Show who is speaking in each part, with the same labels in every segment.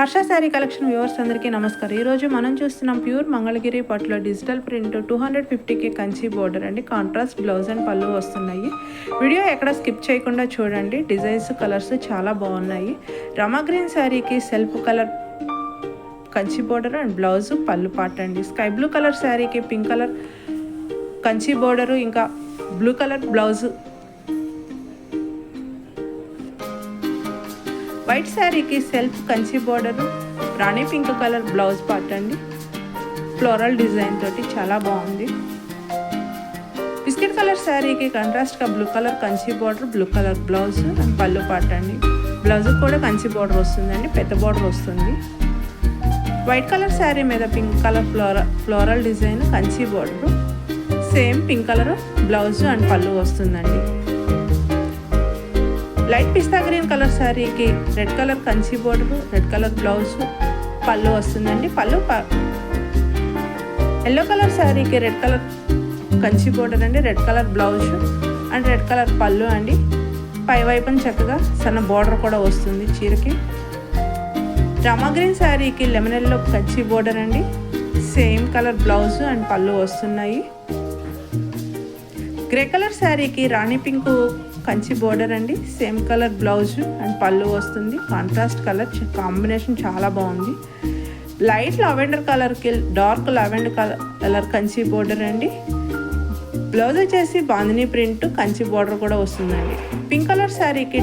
Speaker 1: Harsha sari collection viewers అందరికీ నమస్కారం. ఈరోజు మనం చూస్తున్నాం ప్యూర్ మంగళగిరి పట్టులో డిజిటల్ ప్రింట్ 250కి కంచి బోర్డర్ అండి. కాంట్రాస్ట్ బ్లౌజ్ అండ్ పళ్ళు వస్తున్నాయి. వీడియో ఎక్కడ స్కిప్ చేయకుండా చూడండి. డిజైన్స్ కలర్స్ చాలా బాగున్నాయి. రమా గ్రీన్ శారీకి self colour Kanchi border and blouse పళ్ళు పార్ట్ అండి. స్కై బ్లూ కలర్ శారీకి పింక్ కలర్ కంచి బోర్డరు ఇంకా బ్లూ కలర్ బ్లౌజ్. వైట్ శారీకి self Kanchi border Rani pink colour blouse part అండి. ఫ్లోరల్ డిజైన్ తోటి చాలా బాగుంది. బిస్కెట్ కలర్ శారీకి కాంట్రాస్ట్గా blue colour Kanchi border, blue colour blouse and పళ్ళు పార్ట్ అండి. బ్లౌజ్ కూడా కంచి బోర్డర్ వస్తుందండి, పెద్ద బోర్డర్ వస్తుంది. వైట్ కలర్ శారీ మీద pink colour floral design Kanchi border, same pink colour blouse and పళ్ళు వస్తుందండి. లైట్ పిస్తా గ్రీన్ కలర్ శారీకి red colour Kanchi border, red colour blouse పళ్ళు వస్తుందండి. పళ్ళు ఎల్లో కలర్ శారీకి రెడ్ కలర్ కంచి బోర్డర్ అండి, red colour blouse and red colour పళ్ళు అండి. పై వైపున చక్కగా సన్న బోర్డర్ కూడా వస్తుంది చీరకి. రమా గ్రీన్ శారీకి లెమన్ ఎల్లో కంచి బోర్డర్ అండి, సేమ్ కలర్ బ్లౌజ్ అండ్ పళ్ళు వస్తున్నాయి. గ్రే కలర్ శారీకి రాణి పింక్ కంచి బోర్డర్ అండి, సేమ్ కలర్ బ్లౌజ్ అండ్ పళ్ళు వస్తుంది. కాంట్రాస్ట్ కలర్ కాంబినేషన్ చాలా బాగుంది. లైట్ లావెండర్ కలర్కి dark lavender colour Kanchi border అండి. బ్లౌజ్ వచ్చేసి బాందినీ ప్రింట్ కంచి బోర్డర్ కూడా వస్తుందండి. పింక్ కలర్ శారీకి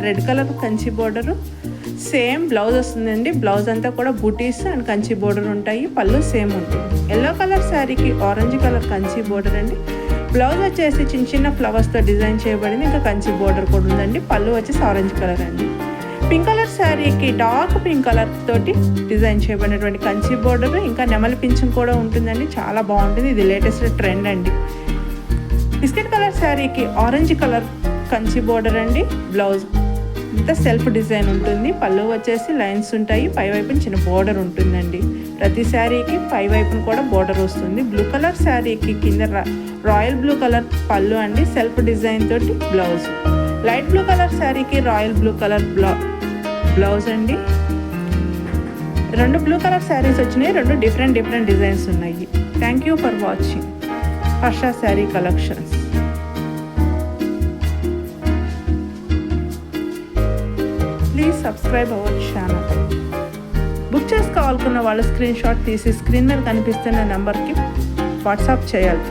Speaker 1: red colour Kanchi border, same blouse వస్తుందండి. బ్లౌజ్ అంతా కూడా బూటీస్ అండ్ కంచి బోర్డర్ ఉంటాయి. పళ్ళు సేమ్ ఉంటుంది. ఎల్లో కలర్ శారీకి ఆరెంజ్ కలర్ కంచి బోర్డర్ అండి. బ్లౌజ్ వచ్చేసి చిన్న చిన్న ఫ్లవర్స్తో డిజైన్ చేయబడింది, ఇంకా కంచి బోర్డర్ కూడా ఉందండి. పళ్ళు వచ్చేసి ఆరెంజ్ కలర్ అండి. పింక్ కలర్ శారీకి డార్క్ పింక్ కలర్ తోటి డిజైన్ చేయబడినటువంటి కంచి బోర్డర్, ఇంకా నెమలి పింఛం కూడా ఉంటుందండి. చాలా బాగుంటుంది. ఇది లేటెస్ట్ ట్రెండ్ అండి. బిస్కెట్ కలర్ శారీకి ఆరెంజ్ కలర్ కంచి బోర్డర్ అండి. బ్లౌజ్ ఇంత సెల్ఫ్ డిజైన్ ఉంటుంది. పళ్ళు వచ్చేసి లైన్స్ ఉంటాయి. పై వైపున చిన్న బోర్డర్ ఉంటుందండి. ప్రతి శారీకి పై వైపున కూడా బోర్డర్ వస్తుంది. బ్లూ కలర్ శారీకి కింద రాయల్ బ్లూ కలర్ పళ్ళు అండి, సెల్ఫ్ డిజైన్ తోటి బ్లౌజ్. లైట్ బ్లూ కలర్ శారీకి రాయల్ బ్లూ కలర్ బ్లౌజ్ అండి. రెండు బ్లూ కలర్ శారీస్ వచ్చినాయి. రెండు డిఫరెంట్ డిజైన్స్ ఉన్నాయి. Thank you for watching Harsha sari collections. Please subscribe our channel. Book చేసుకోవాలనుకున్న వాళ్ళు స్క్రీన్ షాట్ తీసి స్క్రీన్ మీద కనిపిస్తున్న నెంబర్కి వాట్సాప్ చేయాలి.